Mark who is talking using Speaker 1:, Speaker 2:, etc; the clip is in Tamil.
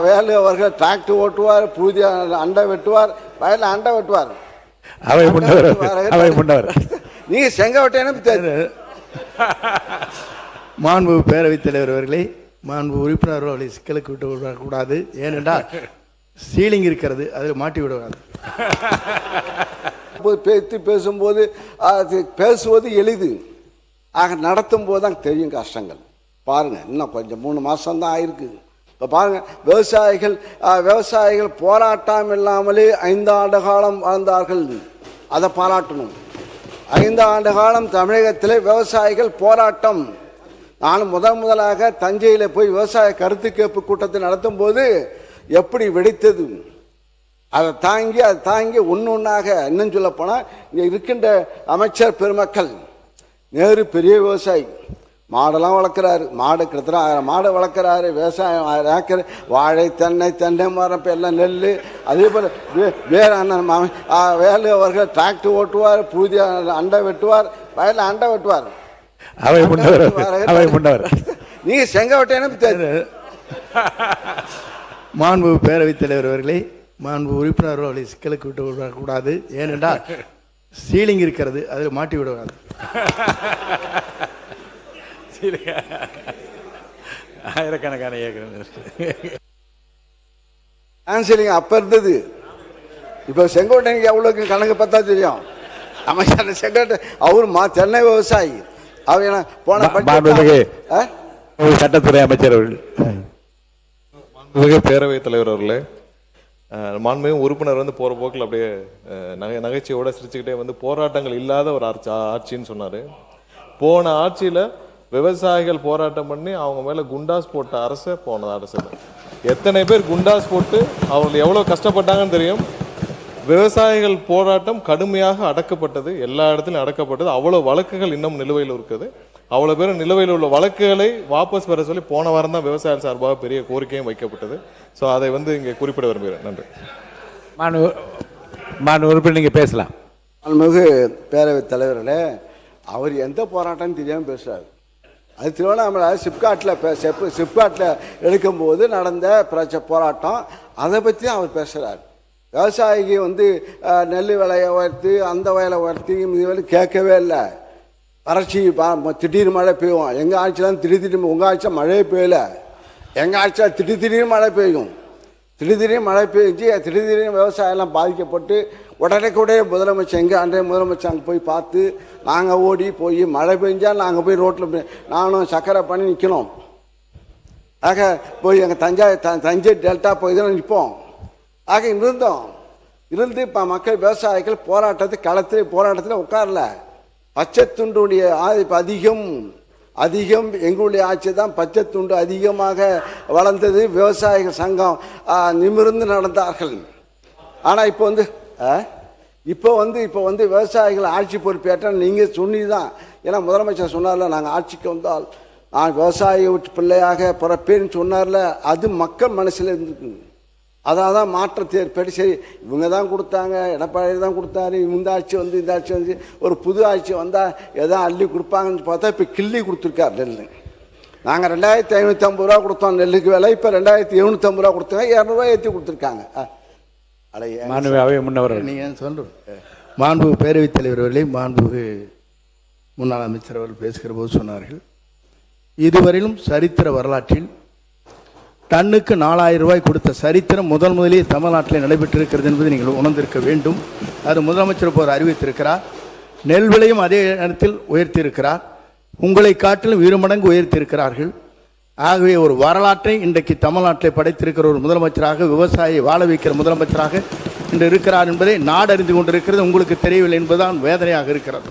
Speaker 1: வேலு அவர்கள் டிராக்டர் ஓட்டுவார், புதிய அண்டை வெட்டுவார், வயலில் அண்டை வெட்டுவார். நீங்க செங்கோட்டையனு
Speaker 2: மாண்பு பேரவைத் தலைவர் அவர்களே, மாண்பு உறுப்பினர் அவர்களை சிக்கலுக்கு விட்டு விடக்கூடாது. ஏனென்றால் சீலிங் இருக்கிறது, அதில் மாட்டி விடுவாங்க.
Speaker 1: பேசும்போது பேசுவது எளிது, ஆக நடத்தும் போது தான் தெரியும் கஷ்டங்கள். பாருங்க, இன்னும் கொஞ்சம் 3 மாதம் தான் ஆயிருக்கு. இப்போ பாருங்க, விவசாயிகள் போராட்டம் இல்லாமலே 5 ஆண்டு காலம் வாழ்ந்தார்கள். அதை பாராட்டணும். 5 ஆண்டு காலம் தமிழகத்தில் விவசாயிகள் போராட்டம். நான் முதலாக தஞ்சையில் போய் விவசாய கருத்து கேட்பு கூட்டத்தை நடத்தும் போது எப்படி வெடித்தது, அதை தாங்கி ஒன்னொன்னாக இன்னும் சொல்ல போனால் இங்கே இருக்கின்ற அமைச்சர் பெருமக்கள், நேரு பெரிய விவசாயி, மாடெல்லாம் வளர்க்குறாரு, மாடு கிட்டத்தட்ட 1000 மாடு வளர்க்குறாரு, விவசாயம் 1000 ஏக்கர், வாழை, தென்னை மரம், எல்லாம் நெல். அதே போல் வேலு அவர்கள் டிராக்டர் ஓட்டுவார், புதிய அண்டை வெட்டுவார், வயலில் அண்டை வெட்டுவார். நீங்க செங்கோட்டையனு
Speaker 2: மாண்பு பேரவைத் தலைவர் அவர்களே, மாண்பு உறுப்பினர் அவர்களை சிக்கலுக்கு விட்டு விடக்கூடாது. ஏனென்றால் சீலிங் இருக்கிறது, அதில் மாட்டி விடுவாங்க.
Speaker 3: ஆயிரக்கணக்கான
Speaker 1: ஏக்கர் அப்ப இருந்தது. இப்ப செங்கோட்டையனுக்கு எவ்வளவு கணக்கு பார்த்தா தெரியும். அமைச்சர் செங்கோட்டை அவரு சென்னை விவசாயி. அவர் போன
Speaker 3: சட்டத்துறை அமைச்சர் அவர்கள், பேரவைத் தலைவர் அவர்களே, மாண்புமிகு உறுப்பினர் போற போக்கில் அப்படியே நகைச்சுவையோட சிரிச்சுக்கிட்டே போராட்டங்கள் இல்லாத ஒரு ஆட்சின்னு சொன்னாரு. போன ஆட்சியில விவசாயிகள் போராட்டம் பண்ணி அவங்க மேல குண்டாஸ் போட்ட அரசு போன அரசு. எத்தனை பேர் குண்டாஸ் போட்டு அவங்க எவ்வளவு கஷ்டப்பட்டாங்கன்னு தெரியும். விவசாயிகள் போராட்டம் கடுமையாக அடக்கப்பட்டது, எல்லா இடத்துலையும் அடக்கப்பட்டது. அவ்வளவு வழக்குகள் இன்னும் நிலுவையில் இருக்குது. அவ்வளவு பேர் நிலுவையில் உள்ள வழக்குகளை வாபஸ் பெற சொல்லி போன வாரம் தான் விவசாயிகள் சார்பாக பெரிய கோரிக்கையும் வைக்கப்பட்டது. ஸோ அதை இங்கே குறிப்பிட விரும்புகிறேன். நன்றி.
Speaker 4: உறுப்பினர் நீங்க பேசலாம்.
Speaker 1: மிகு பேரவைத் தலைவர்களே, அவர் எந்த போராட்டம் தெரியாமல் பேசுறாரு. அது திருவண்ணாமலை சிப்காட்டில் எடுக்கும்போது நடந்த போராட்டம், அதை பற்றி அவர் பேசுகிறார். விவசாயிக்கு நெல் விலையை உயர்த்தி, அந்த வயலை உயர்த்தி, இது கேட்கவே இல்லை. வறட்சி, திடீர்னு மழை பெய்யும். எங்கள் ஆட்சியெலாம் திடீர்னு, உங்கள் ஆட்சியில் மழையே பெய்யல. எங்கள் ஆட்சியில் திடீர்னு மழை பெய்யும். திடீர்னு மழை பெய்ஞ்சு திடீர்னு விவசாயம்லாம் பாதிக்கப்பட்டு உடனே முதலமைச்சர், எங்கள் அன்றைய முதலமைச்சர் அங்கே போய் பார்த்து, நாங்கள் ஓடி போய் மழை பெஞ்சால் நாங்கள் போய் ரோட்டில் நானும் சக்கரை பண்ணி நிற்கணும். ஆக போய் எங்கள் தஞ்சை டெல்டா போய் தான் நிற்போம். ஆக இருந்து இப்போ மக்கள் விவசாயிகள் போராட்டத்தில் உட்காரல. பச்சை துண்டுடைய அதிகம் எங்களுடைய ஆட்சி தான். பச்சை துண்டு அதிகமாக வளர்ந்தது. விவசாயிகள் சங்கம் நிமிர்ந்து நடந்தார்கள். ஆனால் இப்போ விவசாயிகள் ஆட்சி பொறுப்பேற்ற நீங்கள் சொன்னிதான். ஏன்னா முதலமைச்சர் சொன்னார்ல, நாங்கள் ஆட்சிக்கு வந்தால் நான் விவசாய வீட்டு பிள்ளையாக பிறப்பேன்னு சொன்னார்ல, அது மக்கள் மனசில் இருந்துருக்கு. அதனால தான் மாற்றத்தை ஏற்பட்டு, சரி இவங்க தான் கொடுத்தாங்க, எடப்பாடி தான் கொடுத்தாரு, இந்த ஆட்சி இந்த ஆட்சி ஒரு புது ஆட்சி வந்தால் எதாவது அள்ளி கொடுப்பாங்கன்னு பார்த்தா இப்போ கிள்ளி கொடுத்துருக்கார் நெல். நாங்கள் 2550 ரூபா கொடுத்தோம் நெல்லுக்கு விலை, இப்போ 2750 ரூபா கொடுத்தாங்க, 200 ரூபா ஏற்றி கொடுத்துருக்காங்க.
Speaker 2: நீங்கள் சொல்கிறோம். மாண்பு பேரவைத் தலைவர் அவர்களே, மாண்பு முன்னாள் அமைச்சர் அவர்கள் பேசுகிற போது சொன்னார்கள், இதுவரையிலும் சரித்திர வரலாற்றில் டன்னுக்கு 4000 ரூபாய் கொடுத்த சரித்திரம் முதலிலே தமிழ்நாட்டில் நடைபெற்றிருக்கிறது என்பதை நீங்கள் உணர்ந்திருக்க வேண்டும். அது முதலமைச்சர் போர் அறிவித்திருக்கிறார். நெல் விலையும் அதே நேரத்தில் உயர்த்தியிருக்கிறார். உங்களை காட்டிலும் 2 மடங்கு உயர்த்தியிருக்கிறார்கள். ஆகவே ஒரு வரலாற்றை இன்றைக்கு தமிழ்நாட்டில் படைத்திருக்கிற ஒரு முதலமைச்சராக, விவசாயியை வாழ வைக்கிற முதலமைச்சராக இன்று இருக்கிறார் என்பதை நாடு அறிந்து கொண்டிருக்கிறது. உங்களுக்கு தெரியவில்லை என்பதுதான் வேதனையாக இருக்கிறது.